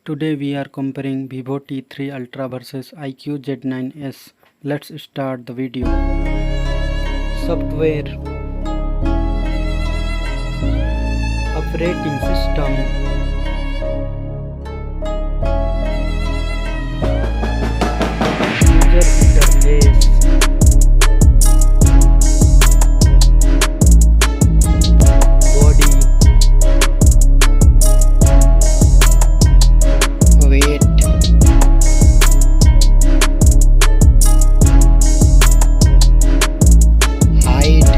Today we are comparing Vivo T3 Ultra versus iQOO Z9S. Let's start the video. Software, operating system, user interface, body, weight, height,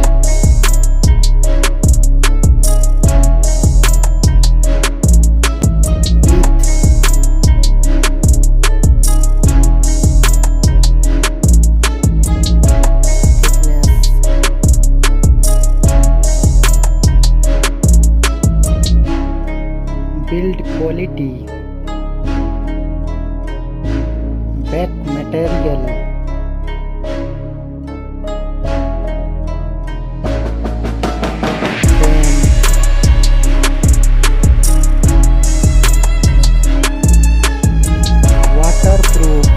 build quality, back material, waterproof,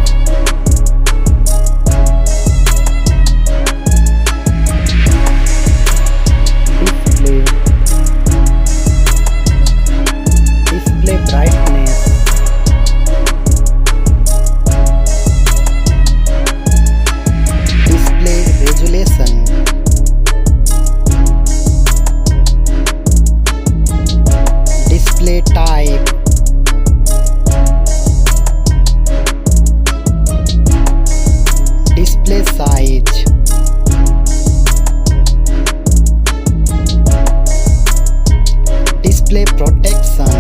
display brightness, display resolution, display type, display size, display protection,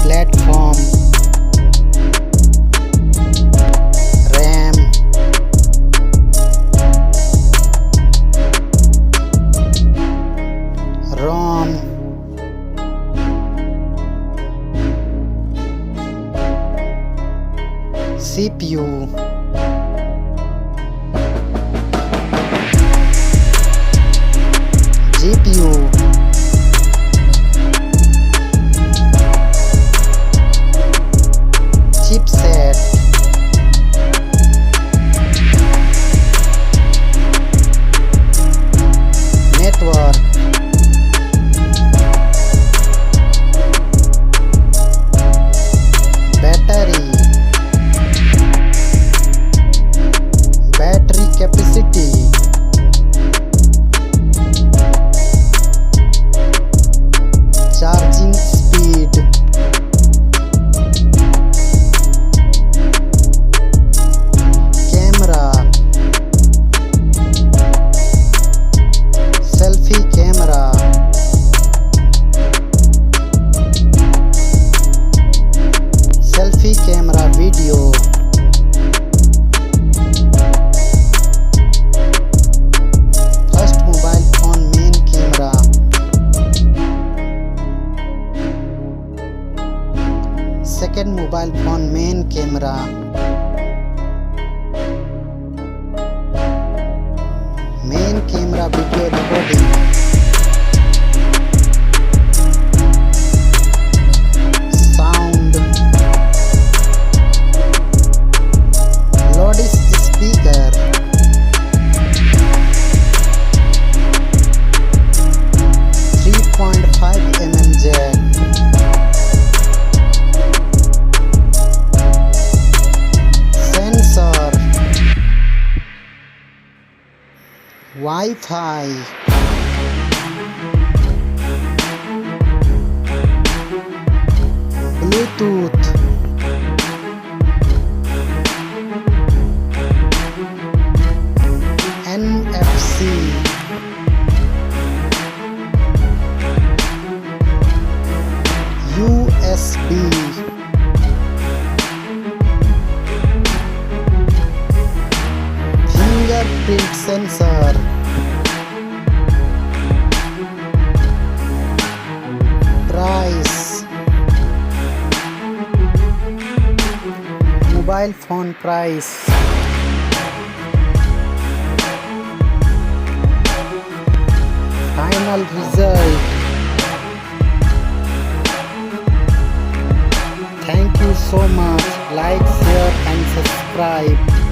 platform, RAM, ROM, CPU, GPU, chipset, network, battery, battery capacity, charging speed, camera, selfie camera, selfie camera video, first mobile phone main camera, second mobile phone main camera, main camera video recording, sound, loudspeaker, 3.5mm jack, sensor, Wi-Fi, Bluetooth, NFC, USB, fingerprint sensor, price, mobile phone price, find final result. Thank you so much. Like, share and subscribe.